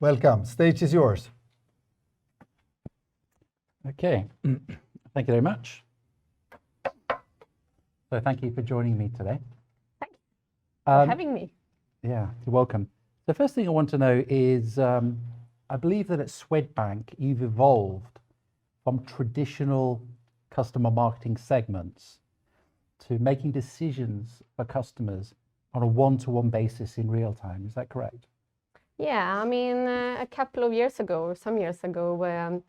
Welcome. Stage is yours. Okay, thank you very much. So thank you for joining me today. Thanks for having me. Yeah, you're welcome. The first thing I want to know is, I believe that at Swedbank you've evolved from traditional customer marketing segments to making decisions for customers on a one-to-one basis in real time. Is that correct? Yeah, I mean, a couple of years ago, or some years ago,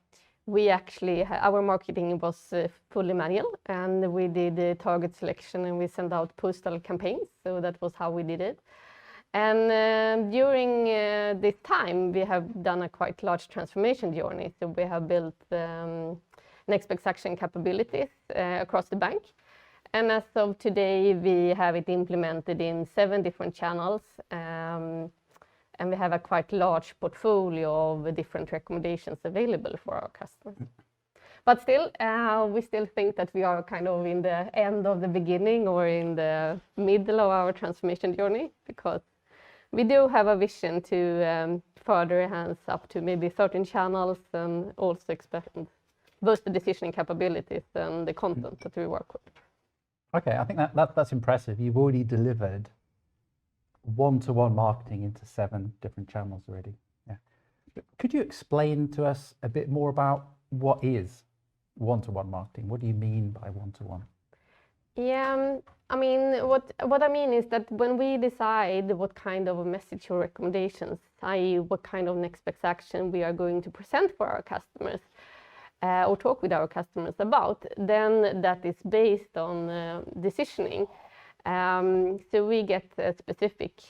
we actually, our marketing was fully manual, and we did target selection and we sent out postal campaigns. So that was how we did it. And during this time, we have done a quite large transformation journey. So we have built next best action capabilities across the bank. And as of today, we have it implemented in 7 different channels. And we have a quite large portfolio of different recommendations available for our customers. But still, we still think that we are kind of in the end of the beginning or in the middle of our transformation journey, because we do have a vision to further enhance up to maybe 13 channels and also expand both the decisioning capabilities and the content that we work with. Okay, I think that's impressive. You've already delivered one-to-one marketing into 7 different channels already. Yeah. Could you explain to us a bit more about what is one-to-one marketing? What do you mean by one-to-one? Yeah, I mean, what I mean is that when we decide what kind of a message or recommendations, i.e. what kind of next best action we are going to present for our customers, or talk with our customers about, then that is based on decisioning. So we get a specific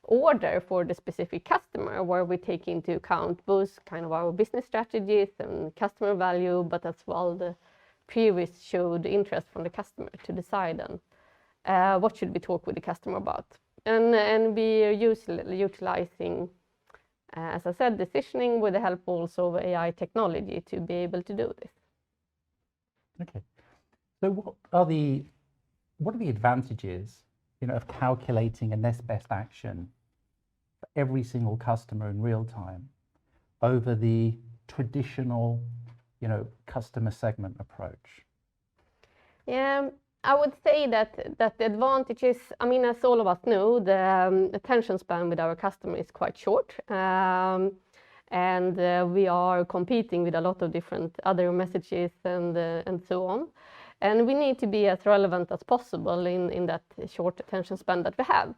order for the specific customer where we take into account both kind of our business strategies and customer value, but as well the previous showed interest from the customer to decide on what should we talk with the customer about. And we are utilizing, as I said, decisioning with the help also of AI technology to be able to do this. Okay. So what are the advantages, of calculating a next best action for every single customer in real time over the traditional, customer segment approach? Yeah, I would say that the advantages, I mean, as all of us know, the attention span with our customer is quite short. And we are competing with a lot of different other messages and so on. And we need to be as relevant as possible in that short attention span that we have.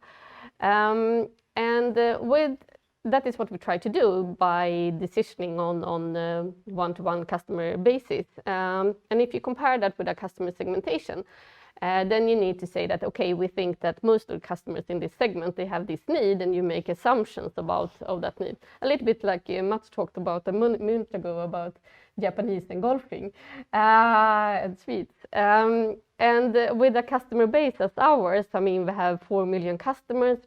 With that is what we try to do by decisioning on one-to-one customer basis. And if you compare that with a customer segmentation, then you need to say that, okay, we think that most of the customers in this segment, they have this need, and you make assumptions of that need. A little bit like Mats talked about a minute ago about Japanese and golfing and sweets. And with a customer base as ours, I mean, we have 4 million customers.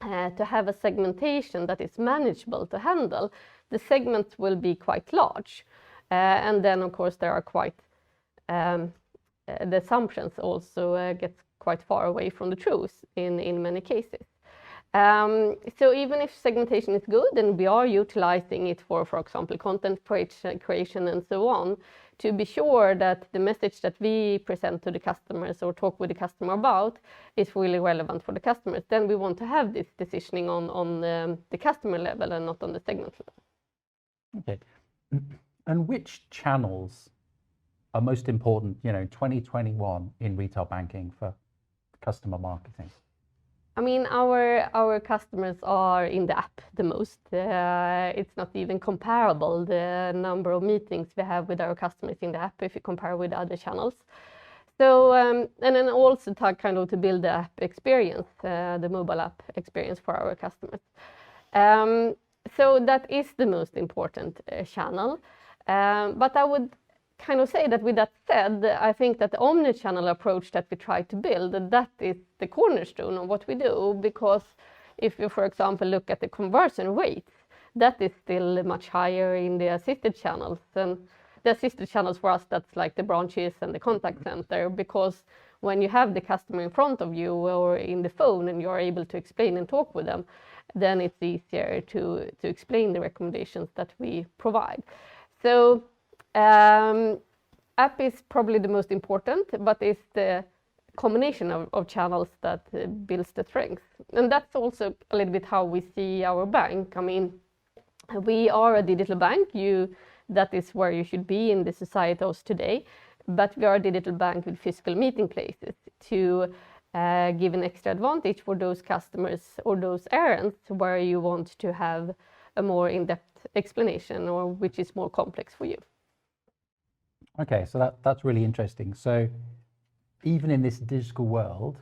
To have a segmentation that is manageable to handle, the segments will be quite large. And then, of course, there are quite, the assumptions also get quite far away from the truth in many cases. So even if segmentation is good and we are utilizing it for example, content creation and so on, to be sure that the message that we present to the customers or talk with the customer about is really relevant for the customers, then we want to have this decisioning on the customer level and not on the segment level. Okay. And which channels are most important, 2021 in retail banking for customer marketing? I mean, our customers are in the app the most. It's not even comparable, the number of meetings we have with our customers in the app if you compare with other channels. So, and then also to build the app experience, the mobile app experience for our customers. So that is the most important channel. But I would say that with that said, I think that the omni-channel approach that we try to build, that is the cornerstone of what we do, because if you, for example, look at the conversion rates, that is still much higher in the assisted channels. And the assisted channels for us, that's like the branches and the contact center, because when you have the customer in front of you or in the phone and you're able to explain and talk with them, then it's easier to explain the recommendations that we provide. So app is probably the most important, but it's the combination of channels that builds the strength. And that's also a little bit how we see our bank. I mean, we are a digital bank. That is where you should be in the society of today. But we are a digital bank with physical meeting places to give an extra advantage for those customers or those errands where you want to have a more in-depth explanation or which is more complex for you. Okay, so that's really interesting. So even in this digital world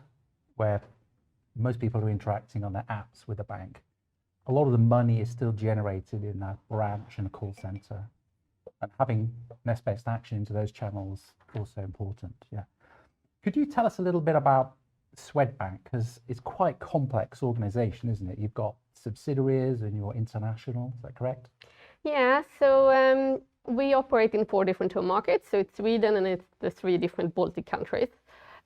where most people are interacting on their apps with the bank, a lot of the money is still generated in that branch and call center. And having next best action into those channels is also important. Yeah. Could you tell us a little bit about Swedbank? Because it's quite a complex organization, isn't it? You've got subsidiaries and you're international, is that correct? Yeah, so we operate in 4 different home markets. So it's Sweden and it's the 3 different Baltic countries.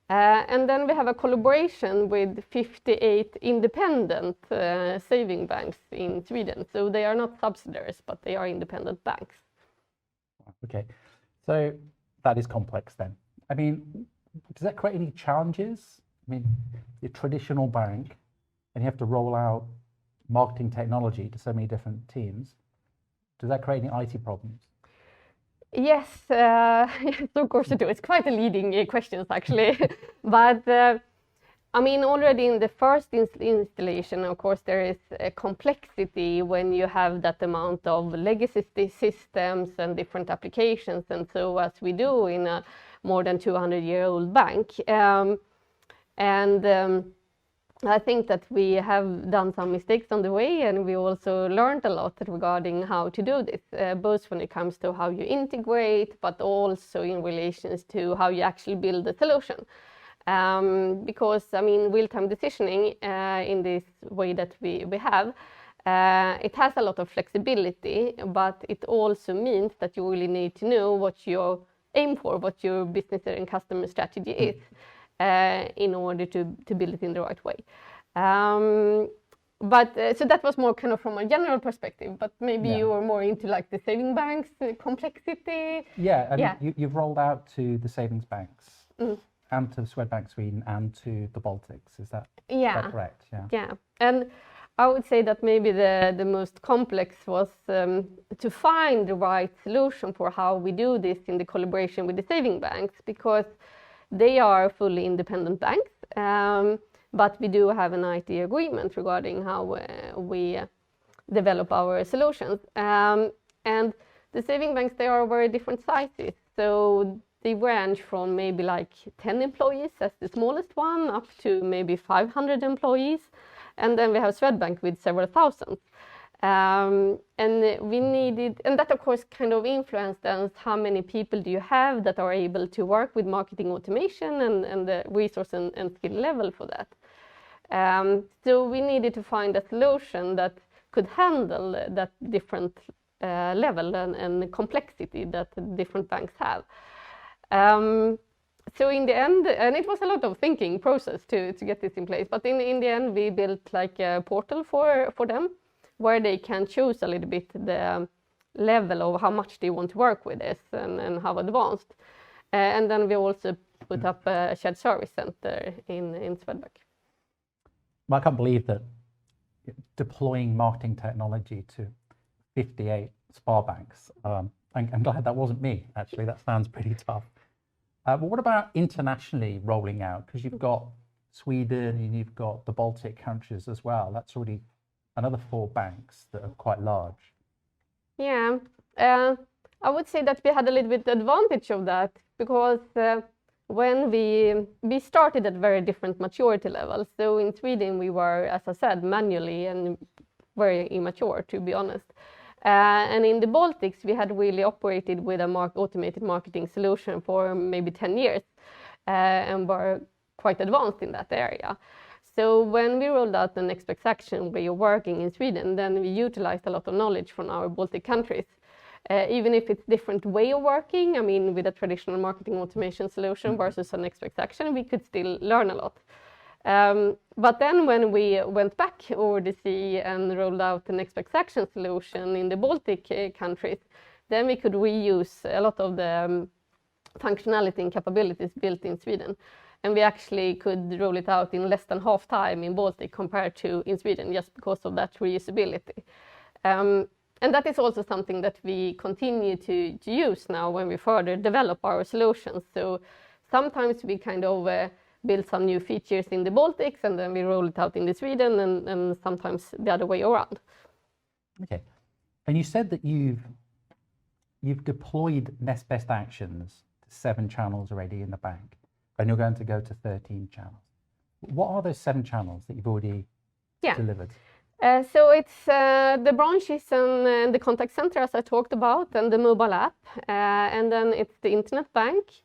And then we have a collaboration with 58 independent saving banks in Sweden. So they are not subsidiaries, but they are independent banks. Okay, so that is complex then. I mean, does that create any challenges? I mean, the traditional bank, and you have to roll out marketing technology to so many different teams. Does that create any IT problems? Yes, yes, of course it does. It's quite a leading questions actually. But I mean, already in the first installation, of course, there is a complexity when you have that amount of legacy systems and different applications, and so as we do in a more than 200-year-old bank. I think that we have done some mistakes on the way, and we also learned a lot regarding how to do this, both when it comes to how you integrate, but also in relations to how you actually build the solution. Because, I mean, real-time decisioning in this way that we have, it has a lot of flexibility, but it also means that you really need to know what you aim for, what your business and customer strategy is. In order to build it in the right way. So that was more kind of from a general perspective, but maybe you were more into like the saving banks, the complexity. Yeah, I mean, you've rolled out to the savings banks and to Swedbank Sweden and to the Baltics, is that correct? Yeah, and I would say that maybe the most complex was to find the right solution for how we do this in the collaboration with the saving banks, because they are fully independent banks, but we do have an IT agreement regarding how we develop our solutions. And the saving banks, they are very different sizes. So they range from maybe like 10 employees as the smallest one up to maybe 500 employees. And then we have Swedbank with several thousands. And we needed, and that of course kind of influenced us, how many people do you have that are able to work with marketing automation and the resource and skill level for that. So we needed to find a solution that could handle that different level and complexity that different banks have. So in the end, and it was a lot of thinking process to get this in place, but in the end we built like a portal for them, where they can choose a little bit the level of how much they want to work with this and how advanced. And then we also put up a shared service center in Swedbank. Well, I can't believe that deploying marketing technology to 58 SPAR banks. I'm glad that wasn't me, actually. That sounds pretty tough. But what about internationally rolling out? Because you've got Sweden and you've got the Baltic countries as well. That's already another 4 banks that are quite large. Yeah, I would say that we had a little bit advantage of that, because when we started at very different maturity levels. So in Sweden we were, as I said, manually and very immature, to be honest. And in the Baltics we had really operated with a automated marketing solution for maybe 10 years and were quite advanced in that area. So when we rolled out the next best action way of working in Sweden, then we utilized a lot of knowledge from our Baltic countries even if it's different way of working. I mean, with a traditional marketing automation solution versus an Next Best Action, we could still learn a lot. But then when we went back over the sea and rolled out the Next Best Action solution in the Baltic countries, then we could reuse a lot of the functionality and capabilities built in Sweden. And we actually could roll it out in less than half time in Baltic compared to in Sweden, just because of that reusability. And that is also something that we continue to use now when we further develop our solutions. So sometimes we kind of build some new features in the Baltics and then we roll it out in the Sweden, and sometimes the other way around. Okay. And you said that you've deployed Next Best Actions to 7 channels already in the bank, and you're going to go to 13 channels. What are those 7 channels that you've already delivered? So it's the branches and the contact center, as I talked about, and the mobile app. And then it's the internet bank.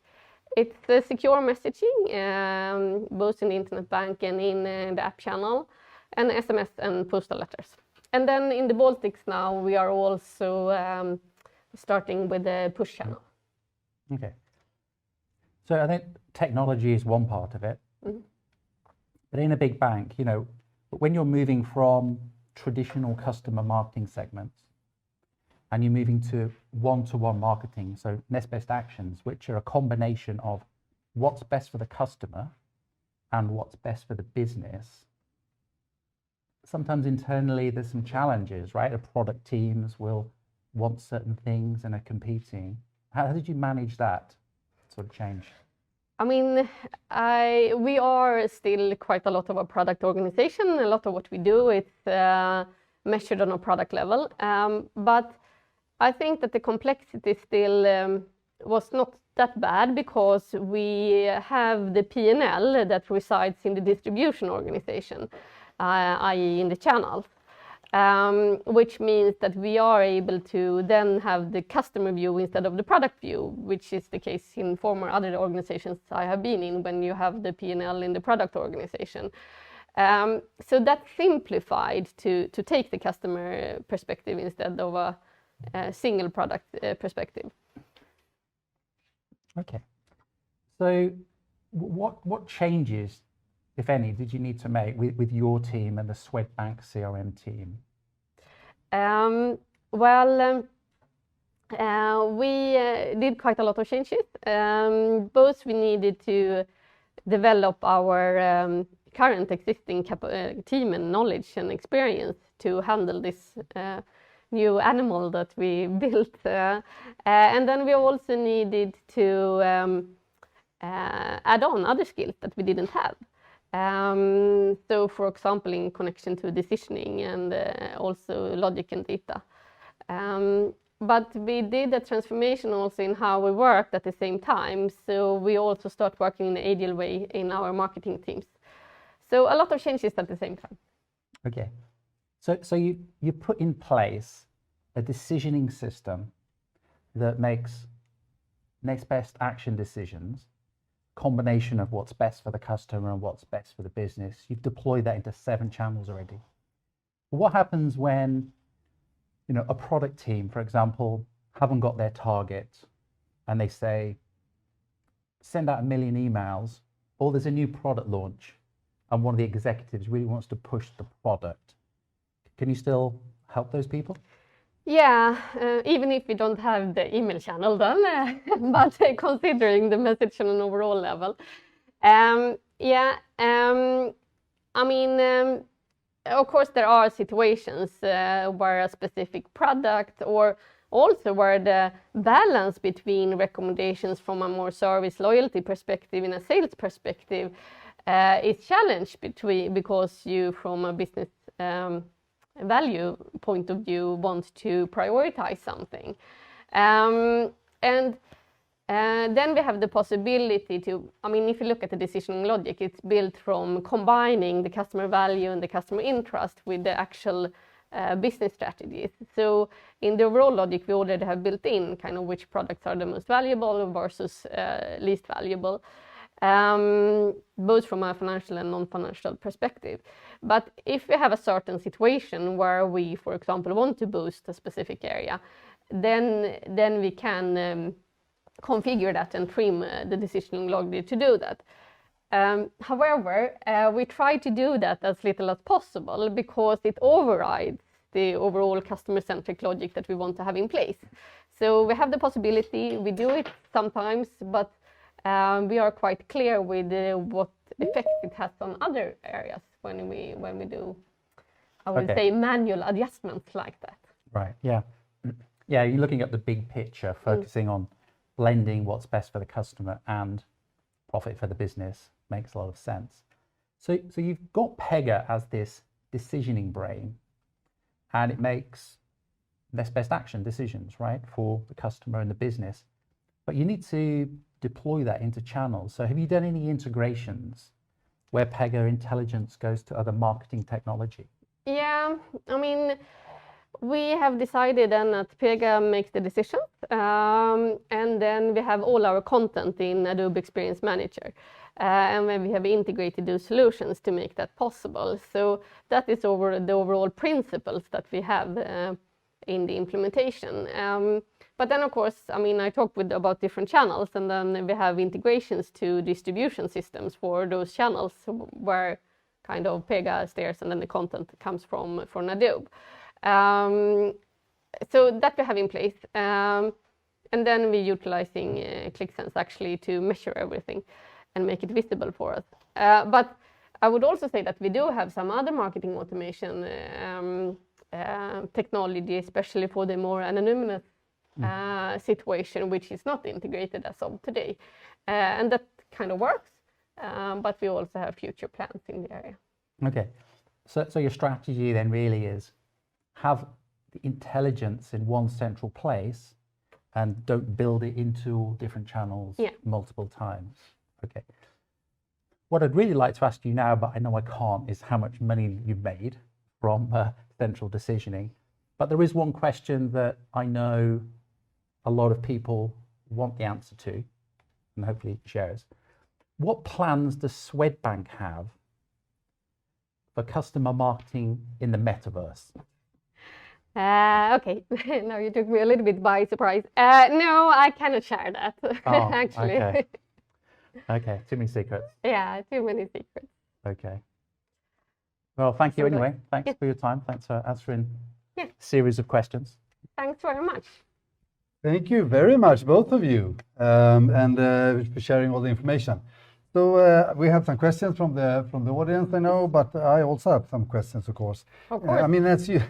It's the secure messaging, both in the internet bank and in the app channel, and SMS and postal letters. And then in the Baltics now, we are also starting with the push channel. Okay. So I think technology is one part of it. Mm-hmm. But in a big bank, you know, when you're moving from traditional customer marketing segments and you're moving to one-to-one marketing, so Next Best Actions, which are a combination of what's best for the customer and what's best for the business, sometimes internally there's some challenges, right? The product teams will want certain things and are competing. How did you manage that sort of change? I mean, we are still quite a lot of a product organization. A lot of what we do is measured on a product level. But I think that the complexity still was not that bad, because we have the P&L that resides in the distribution organization, i.e. in the channels. Which means that we are able to then have the customer view instead of the product view, which is the case in former other organizations I have been in, when you have the P&L in the product organization. So that's simplified to take the customer perspective instead of a single product perspective. Okay. So what changes, if any, did you need to make with your team and the Swedbank CRM team? We did quite a lot of changes. Both we needed to develop our current existing team and knowledge and experience to handle this new animal that we built. And then we also needed to add on other skills that we didn't have. So for example, in connection to decisioning and also logic and data. But we did a transformation also in how we worked at the same time. So we also start working in an agile way in our marketing teams. So a lot of changes at the same time. Okay. So you put in place a decisioning system that makes Next Best Action decisions, combination of what's best for the customer and what's best for the business. You've deployed that into 7 channels already. What happens when, you know, a product team, for example, haven't got their target and they say, send out 1 million emails, or there's a new product launch and one of the executives really wants to push the product? Can you still help those people? Yeah, even if we don't have the email channel done, but considering the message on an overall level. I mean, of course there are situations where a specific product, or also where the balance between recommendations from a more service loyalty perspective and a sales perspective is challenged because you, from a business value point of view, want to prioritize something. And then we have the possibility to, I mean, if you look at the decisioning logic, it's built from combining the customer value and the customer interest with the actual business strategies. So in the overall logic, we already have built in kind of which products are the most valuable versus least valuable. Both from a financial and non-financial perspective. But if we have a certain situation where we, for example, want to boost a specific area, then we can configure that and trim the decisioning logic to do that. However, we try to do that as little as possible because it overrides the overall customer-centric logic that we want to have in place. So we have the possibility, we do it sometimes, but we are quite clear with what effect it has on other areas when we do, I would say, manual adjustments like that. Right, yeah. Yeah, you're looking at the big picture, focusing on blending what's best for the customer and profit for the business makes a lot of sense. So you've got PEGA as this decisioning brain, and it makes best action decisions, right, for the customer and the business. But you need to deploy that into channels. So have you done any integrations where PEGA intelligence goes to other marketing technology? Yeah, I mean, we have decided then that PEGA makes the decisions, and then we have all our content in Adobe Experience Manager. And when we have integrated those solutions to make that possible. So that is the overall principles that we have in the implementation. But then, of course, I mean, I talked about different channels, and then we have integrations to distribution systems for those channels where kind of PEGA steers and then the content comes from Adobe. So that we have in place. And then we're utilizing ClickSense actually to measure everything and make it visible for us. But I would also say that we do have some other marketing automation technology, especially for the more anonymous situation, which is not integrated as of today. And that kind of works, but we also have future plans in the area. Okay, so your strategy then really is have the intelligence in one central place and don't build it into different channels multiple times. Okay. What I'd really like to ask you now, but I know I can't, is how much money you've made from central decisioning. But there is one question that I know a lot of people want the answer to, and hopefully shares. What plans does Swedbank have for customer marketing in the metaverse? Okay, now you took me a little bit by surprise. No, I cannot share that, actually. Okay. Okay, too many secrets. Yeah, too many secrets. Okay. Well, thank you anyway. Thanks for your time. Thanks for answering a series of questions. Thanks very much. Thank you very much, both of you, and for sharing all the information. So we have some questions from the audience, I know, but I also have some questions, of course. Of course. I mean, as you,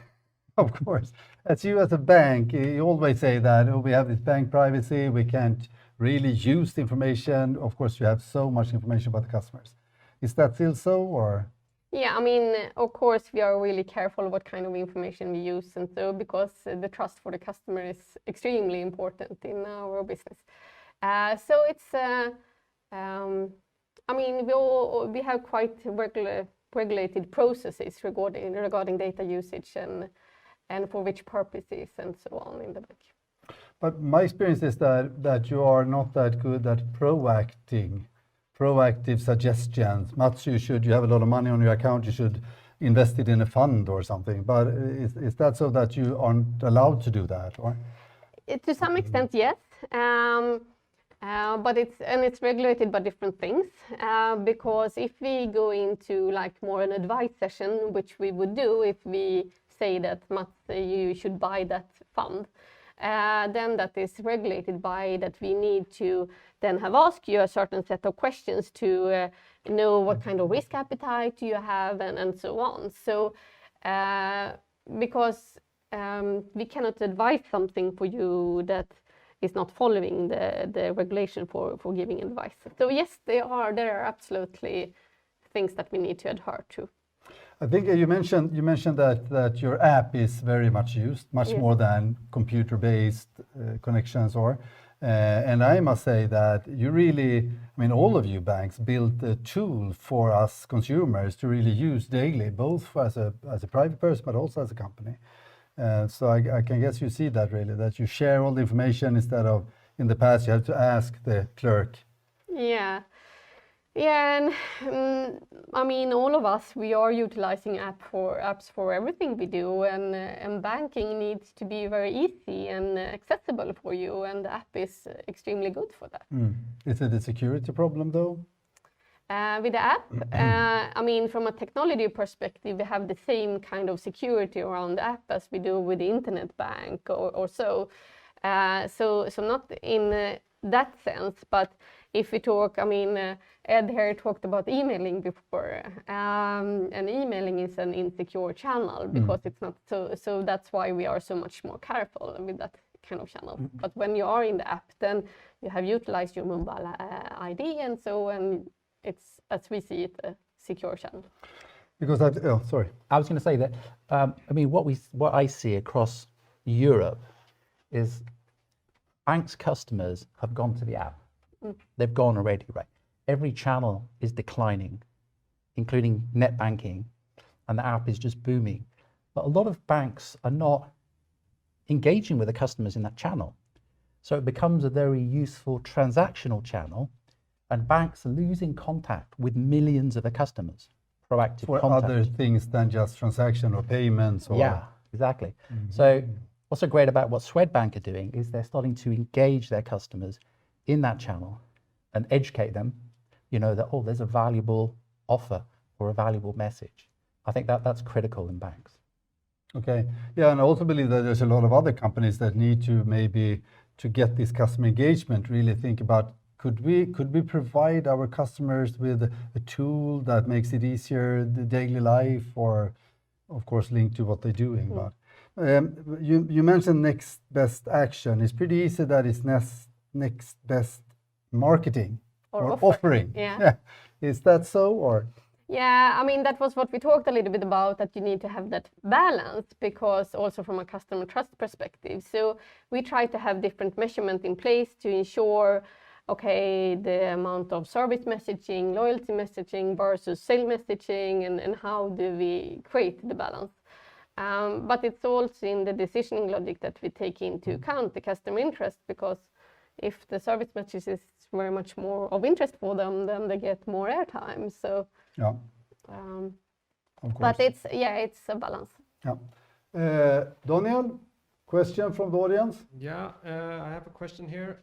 of course, as a bank, you always say that we have this bank privacy, we can't really use the information. Of course, you have so much information about the customers. Is that still so, or? Yeah, I mean, of course, we are really careful what kind of information we use, and so because the trust for the customer is extremely important in our business. So it's, I mean, we have quite regulated processes regarding data usage and for which purposes and so on in the bank. But my experience is that you are not that good at proactive suggestions. Mats, you have a lot of money on your account, you should invest it in a fund or something. But is that so that you aren't allowed to do that, or? To some extent, yes. But it's regulated by different things. Because if we go into like more an advice session, which we would do if we say that Mats, you should buy that fund, then that is regulated by that we need to then have asked you a certain set of questions to know what kind of risk appetite you have and so on. So because we cannot advise something for you that is not following the regulation for giving advice. So yes, there are absolutely things that we need to adhere to. I think you mentioned that your app is very much used, much more than computer-based connections or. And I must say that you really, I mean, all of you banks built a tool for us consumers to really use daily, both as a private person but also as a company. So I can guess you see that really, that you share all the information instead of in the past you had to ask the clerk. Yeah. Yeah, and I mean, all of us, we are utilizing apps for everything we do, and banking needs to be very easy and accessible for you, and the app is extremely good for that. Is it a security problem though? With the app, I mean, from a technology perspective, we have the same kind of security around the app as we do with the internet bank or so. So not in that sense, but if we talk, I mean, Ed here talked about emailing before, and emailing is an insecure channel because it's not so that's why we are so much more careful with that kind of channel. But when you are in the app, then you have utilized your mobile ID and so, and it's, as we see it, a secure channel. Because sorry. I was going to say that, I mean, what I see across Europe is banks' customers have gone to the app. They've gone already, right? Every channel is declining, including net banking, and the app is just booming. But a lot of banks are not engaging with the customers in that channel. So it becomes a very useful transactional channel, and banks are losing contact with millions of their customers. Proactive For contact. other things than just transaction or payments or... Yeah, exactly. So what's so great about what Swedbank are doing is they're starting to engage their customers in that channel and educate them, you know, that, oh, there's a valuable offer or a valuable message. I think that's critical in banks. Okay. Yeah, and I also believe that there's a lot of other companies that need to maybe, to get this customer engagement, really think about, could we provide our customers with a tool that makes it easier, the daily life, or of course linked to what they're doing. But you mentioned next best action. It's pretty easy that it's next best marketing or offering. Yeah. Is that so, or? Yeah, I mean, that was what we talked a little bit about, that you need to have that balance, because also from a customer trust perspective. So we try to have different measurement in place to ensure, okay, the amount of service messaging, loyalty messaging versus sale messaging, and how do we create the balance. But it's also in the decisioning logic that we take into account the customer interest, because if the service message is very much more of interest for them, then they get more airtime. So Yeah. Of course. But it's a balance. Yeah. Daniel, question from the audience? Yeah, I have a question here.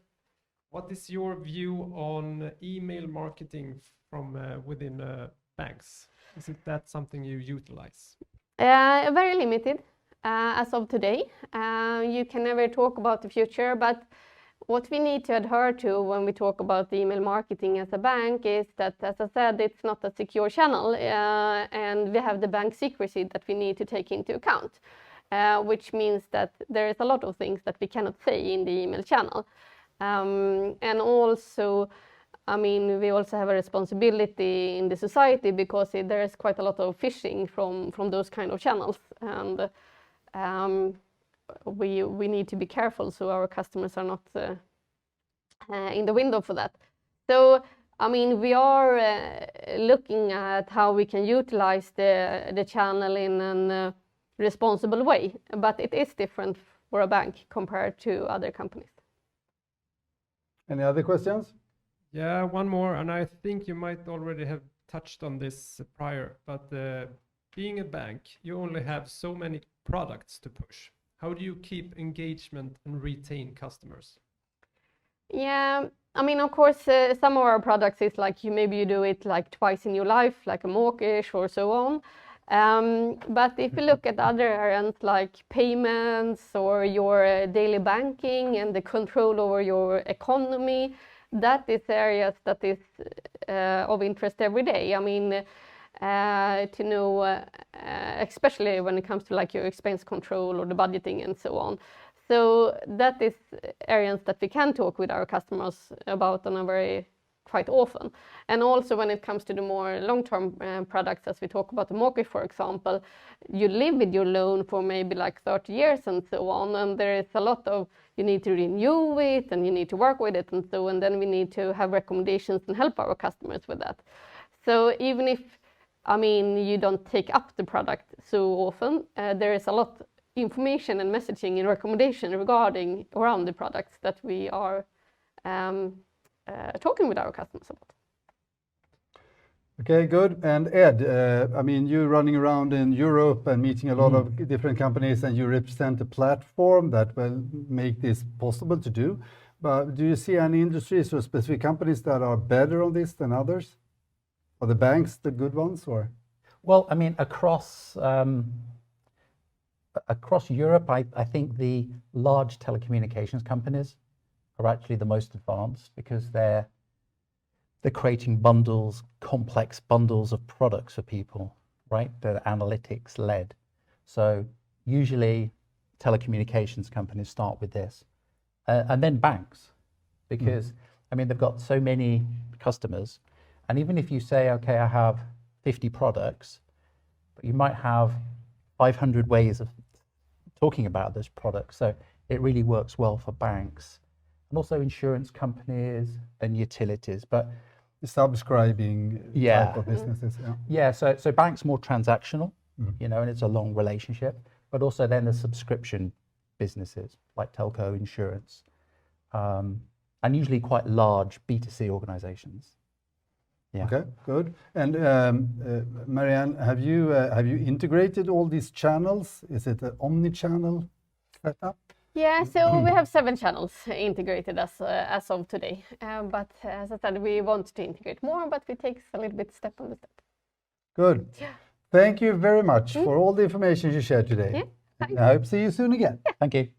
What is your view on email marketing from within banks? Is that something you utilize? Very limited as of today. You can never talk about the future, but what we need to adhere to when we talk about email marketing as a bank is that, as I said, it's not a secure channel, and we have the bank secrecy that we need to take into account, which means that there is a lot of things that we cannot say in the email channel. And also, I mean, we also have a responsibility in the society, because there is quite a lot of phishing from those kind of channels, and we need to be careful so our customers are not in the window for that. So, I mean, we are looking at how we can utilize the channel in a responsible way, but it is different for a bank compared to other companies. Any other questions? Yeah, one more, and I think you might already have touched on this prior, but being a bank, you only have so many products to push. How do you keep engagement and retain customers? Yeah, I mean, of course, some of our products is like maybe you do it like twice in your life, like a mortgage or so on. But if you look at other areas like payments or your daily banking and the control over your economy, that is areas that is of interest every day. I mean, to know, especially when it comes to like your expense control or the budgeting and so on. So that is areas that we can talk with our customers about on a very quite often. And also when it comes to the more long-term products, as we talk about the mortgage, for example, you live with your loan for maybe like 30 years and so on, and there is a lot of, you need to renew it and you need to work with it and so, and then we need to have recommendations and help our customers with that. So even if, I mean, you don't take up the product so often, there is a lot information and messaging and recommendation around the products that we are talking with our customers about. Okay, good. And Ed, I mean, you're running around in Europe and meeting a lot of different companies, and you represent a platform that will make this possible to do. But do you see any industries or specific companies that are better on this than others? Are the banks the good ones, or? Well, I mean, across Europe, I think the large telecommunications companies are actually the most advanced because they're creating bundles, complex bundles of products for people, right? They're analytics led. So usually telecommunications companies start with this. And then banks, because I mean, they've got so many customers. And even if you say, okay, I have 50 products, but you might have 500 ways of talking about this product. So it really works well for banks and also insurance companies and utilities. But The subscribing type of businesses, yeah. yeah, so banks more transactional, you know, and it's a long relationship, but also then the subscription businesses like telco, insurance, and usually quite large B2C organizations. Yeah. Okay, good. And Marianne, have you integrated all these channels? Is it an omni-channel setup? Yeah, so we have 7 channels integrated as of today. But as I said, we want to integrate more, but we take a little bit step on the step. Good. Thank you very much for all the information you shared today. Yeah, thanks. I hope to see you soon again. Thank you.